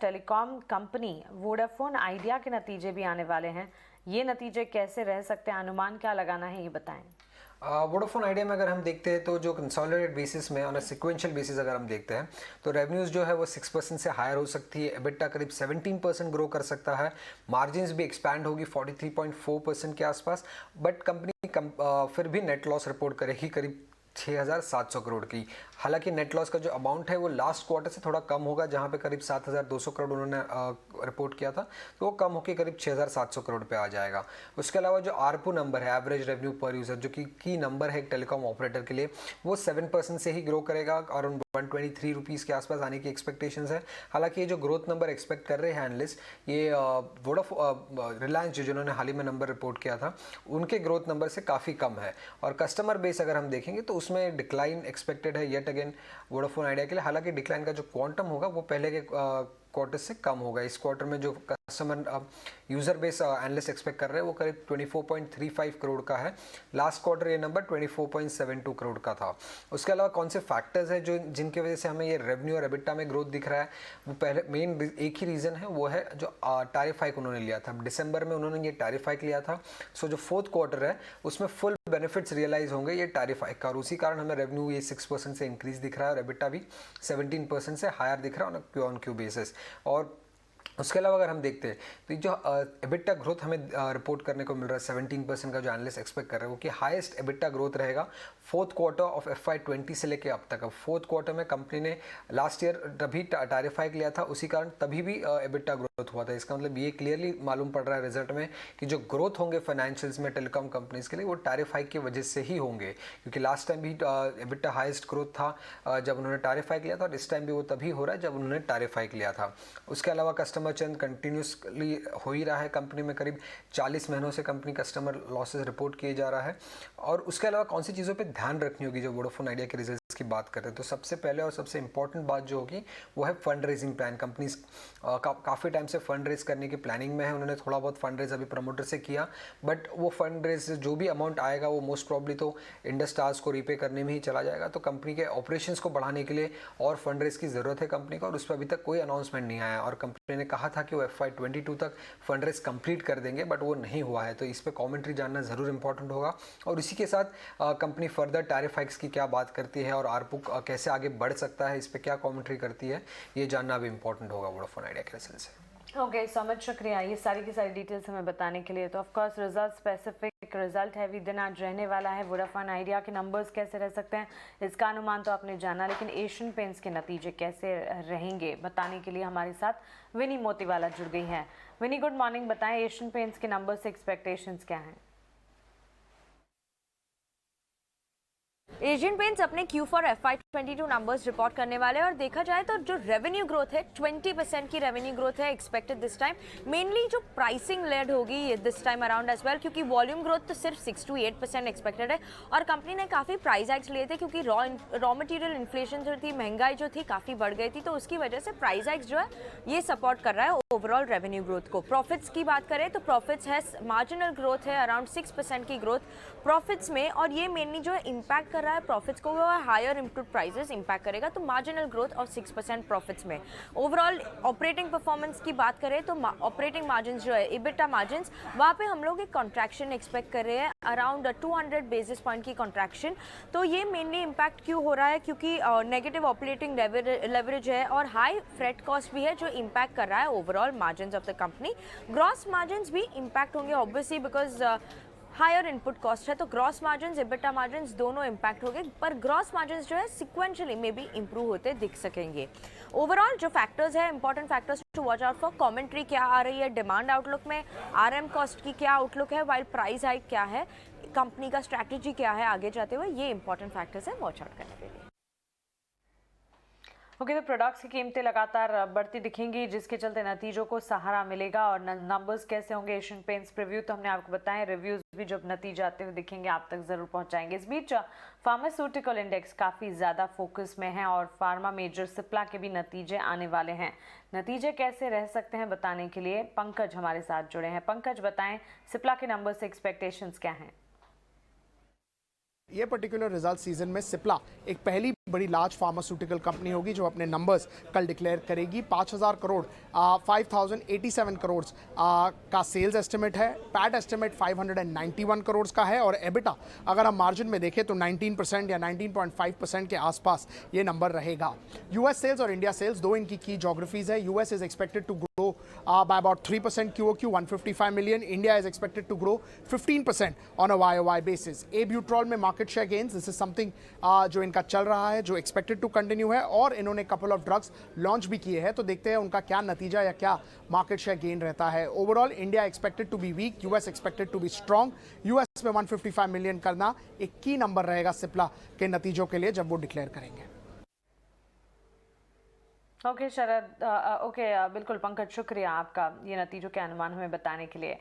Telecom company Vodafone idea के नतीजे भी आने वाले हैं। ये नतीजे कैसे रह सकते हैं, अनुमान क्या लगाना है, ये बताएं। वोडाफोन आइडिया में अगर हम देखते हैं तो जो कंसोलिडेटेड बेसिस में ऑन अ सिक्वेंशियल बेसिस अगर हम देखते हैं तो रेवेन्यूज जो है वो 6% से हायर हो सकती है, एबिटा करीब 17% ग्रो कर सकता है, मार्जिन्स भी एक्सपैंड होगी 43.4% के आसपास, बट कंपनी फिर भी नेट लॉस रिपोर्ट करेगी करीब 6,700 करोड़ की। हालांकि नेट लॉस का जो अमाउंट है वो लास्ट क्वार्टर से थोड़ा कम होगा, जहां पे करीब 7,200 करोड़ उन्होंने रिपोर्ट किया था, तो वो कम होकर करीब 6,700 करोड़ पे आ जाएगा। उसके अलावा जो आरपू नंबर है, एवरेज रेवेन्यू पर यूजर, जो कि की नंबर है एक टेलीकॉम ऑपरेटर के लिए, वो 7% से ही ग्रो करेगा और 123 रुपीज़ के आसपास आने की एक्सपेक्टेशंस है। हालांकि ये जो ग्रोथ नंबर एक्सपेक्ट कर रहे हैं एनालिस्ट, ये रिलायंस जिन्होंने हाल ही में नंबर रिपोर्ट किया था उनके ग्रोथ नंबर से काफ़ी कम है। और कस्टमर बेस अगर हम देखेंगे तो उसमें डिक्लाइन एक्सपेक्टेड है येट अगेन वोडाफोन आइडिया के लिए। हालांकि डिक्लाइन का जो क्वांटम होगा वो पहले के क्वार्टर से कम होगा। इस क्वार्टर में जो customer user base analyst expect कर रहे हैं वो करीब 24.35 करोड़ का है। लास्ट क्वार्टर ये नंबर 24.72 करोड़ का था। उसके अलावा कौन से फैक्टर्स हैं जो जिनकी वजह से हमें ये रेवेन्यू और एबिटा में ग्रोथ दिख रहा है, वो पहले मेन एक ही रीज़न है, वो है जो टैरिफ हाइक उन्होंने लिया था दिसंबर में, उन्होंने ये टैरिफ हाइक लिया था। सो जो फोर्थ क्वार्टर है उसमें फुल बेनिफिट्स रियलाइज होंगे ये टैरिफ हाइक का, और उसी कारण हमें रेवेन्यू ये 6% से इंक्रीज दिख रहा है और एबिटा भी 17% से हायर दिख रहा है ऑन क्यू बेसिस। और उसके अलावा अगर हम देखते हैं तो जो एबिटा ग्रोथ हमें रिपोर्ट करने को मिल रहा है 17% का, जो एनालिस्ट एक्सपेक्ट कर रहे हैं वो कि हाईएस्ट एबिटा ग्रोथ रहेगा फोर्थ क्वार्टर ऑफ FY20 से लेके अब तक। अब फोर्थ क्वार्टर में कंपनी ने लास्ट ईयर तभी टैरिफ हाइक लिया था, उसी कारण तभी भी एबिटा ग्रोथ हुआ था। इसका मतलब ये क्लियरली मालूम पड़ रहा है रिजल्ट में कि जो ग्रोथ होंगे फाइनेंशियल्स में टेलीकॉम कंपनीज के लिए वो टैरिफ हाइक की वजह से ही होंगे, क्योंकि लास्ट टाइम भी एबिटा हाईएस्ट ग्रोथ था जब उन्होंने टैरिफ हाइक लिया था, और इस टाइम भी वो तभी हो रहा है जब उन्होंने टैरिफ हाइक लिया था। उसके अलावा कस्टमर चर्न कंटिन्यूसली हो ही रहा है कंपनी में, करीब 40 महीनों से कंपनी कस्टमर लॉसेस रिपोर्ट किए जा रहा है। और उसके अलावा कौन सी चीज़ों पे ध्यान रखनी होगी जब वोडाफोन आइडिया के रिजल्ट्स की बात करें, तो सबसे पहले और सबसे इंपॉर्टेंट बात जो होगी वो है फंड रेजिंग प्लान। कंपनी काफ़ी टाइम से फंड रेज करने की प्लानिंग में है, उन्होंने थोड़ा बहुत फंड रेज अभी प्रमोटर से किया, बट वो फंड रेज जो भी अमाउंट आएगा वो मोस्ट प्रॉब्ली तो इंडस स्टार्स को रीपे करने में ही चला जाएगा। तो कंपनी के ऑपरेशंस को बढ़ाने के लिए और फंड रेज की ज़रूरत है कंपनी को, और उस पर अभी तक कोई अनाउंसमेंट नहीं आया। और कंपनी ने कहा था कि वो FY22 तक फंड रेज कंप्लीट कर देंगे, बट वो नहीं हुआ है, तो इस पर कमेंट्री जानना ज़रूर इंपॉर्टेंट होगा। और इसी के साथ कंपनी फर्दर टैरिफ हाइक्स की क्या बात करती है और आरपू कैसे आगे बढ़ सकता है, इस पर क्या कमेंट्री करती है, ये जानना भी इंपॉर्टेंट होगा वोडाफोन आइडिया के रिजल्ट से। ओके, सो मच शुक्रिया ये सारी की सारी डिटेल्स हमें बताने के लिए। तो of course result specific result heavy दिन आज रहने वाला है। वोडाफोन आइडिया के नंबर्स कैसे रह सकते हैं इसका अनुमान तो आपने जाना, लेकिन एशियन पेंट्स के नतीजे कैसे रहेंगे बताने के लिए हमारे साथ विनी मोतीवाला जुड़ गई हैं। विनी गुड मॉर्निंग, बताएं एशियन पेंट्स के नंबर्स से एक्सपेक्टेशंस क्या हैं? एशियन पेंट्स अपने Q4 FY22 नंबर्स रिपोर्ट करने वाले हैं, और देखा जाए तो जो रेवेन्यू ग्रोथ है 20% की रेवेन्यू ग्रोथ है एक्सपेक्टेड दिस टाइम। मेनली जो प्राइसिंग लेड होगी this time around as well, क्योंकि वॉल्यूम ग्रोथ तो सिर्फ 6 to 8% एक्सपेक्टेड है, और कंपनी ने काफ़ी प्राइस हाइक्स लिए थे क्योंकि रॉ मटेरियल इन्फ्लेशन जो थी, महंगाई जो थी काफ़ी बढ़ गई थी, तो उसकी वजह से प्राइस हाइक्स जो है ये सपोर्ट कर रहा है ओवरऑल रेवेन्यू ग्रोथ को। प्रॉफिट्स की बात करें तो प्रॉफिट्स है मार्जिनल ग्रोथ है अराउंड 6% की ग्रोथ प्रॉफिट्स में, और ये मेनली जो है इम्पैक्ट कर रहा है प्रॉफिट्स को, वो हायर इनपुट प्राइसेस इंपैक्ट करेगा, तो मार्जिनल ग्रोथ ऑफ 6% प्रॉफिट्स में। ओवरऑल ऑपरेटिंग परफॉर्मेंस की बात करें तो ऑपरेटिंग मार्जिन जो है इबिटा मार्जिन, वहाँ पे हम लोग एक कॉन्ट्रैक्शन एक्सपेक्ट कर रहे हैं अराउंड 200 बेसिस पॉइंट की कॉन्ट्रैक्शन। तो ये मेनली इम्पैक्ट क्यों हो रहा है, क्योंकि नेगेटिव ऑपरेटिंग लेवरेज है और हाई फ्रेट कॉस्ट भी है जो इम्पैक्ट कर रहा है overall margin of the company. Gross margin भी इम्पैक्ट होंगे obviously because higher input cost है, तो ग्रॉस मार्जिन एबिटा मार्जिन दोनों इम्पैक्ट हो गए, पर ग्रॉस मार्जिन जो है सिक्वेंशली में भी इंप्रूव होते दिख सकेंगे। ओवरऑल जो फैक्टर्स है important factors to watch out for, commentary क्या आ रही है डिमांड आउटलुक में, RM कॉस्ट की क्या आउटलुक है, वाइल प्राइस हाइक क्या है, कंपनी का स्ट्रैटेजी क्या है आगे जाते हुए, ये इंपॉर्टेंट फैक्टर्स है वॉच आउट करने के लिए। ओके, तो प्रोडक्ट्स की कीमतें लगातार बढ़ती दिखेंगी जिसके चलते नतीजों को सहारा मिलेगा। और नंबर्स कैसे होंगे एशियन पेंट्स प्रीव्यू तो हमने आपको बताया, रिव्यूज भी जब नतीजे आते हुए दिखेंगे आप तक जरूर पहुंचाएंगे। इस बीच फार्मास्यूटिकल इंडेक्स काफ़ी ज़्यादा फोकस में है और फार्मा मेजर सिप्ला के भी नतीजे आने वाले हैं। नतीजे कैसे रह सकते हैं बताने के लिए पंकज हमारे साथ जुड़े हैं। पंकज बताएं सिप्ला के नंबर से एक्सपेक्टेशंस क्या हैं? ये पर्टिकुलर रिजल्ट सीजन में सिप्ला एक पहली बड़ी लार्ज फार्मास्यूटिकल कंपनी होगी जो अपने नंबर्स कल डिक्लेयर करेगी। 5,000 करोड़ 5,087 करोड़ का सेल्स एस्टिमेट है। पैट एस्टिमेट 591 करोड़ का है और एबिटा अगर हम मार्जिन में देखें तो 19% या 19.5% के आसपास ये नंबर रहेगा। यूएस सेल्स और इंडिया सेल्स दो इनकी की ज्योग्राफीज है। US is expected to grow by about 3% QOQ, 155 million. India is expected to grow 15% on a YOY basis. Abutrol में market share gains, this is something जो इनका चल रहा है, जो expected to continue है और इन्होंने couple of drugs launch भी किए हैं, तो देखते हैं उनका क्या नतीजा या क्या market share gain रहता है। Overall, India expected to be weak, US expected to be strong. US में 155 million करना एक की नंबर रहेगा सिप्ला के नतीजों के लिए जब वो डिक्लेयर करेंगे। ओके शरद, ओके बिल्कुल पंकज, शुक्रिया आपका ये नतीजों के अनुमान हमें बताने के लिए।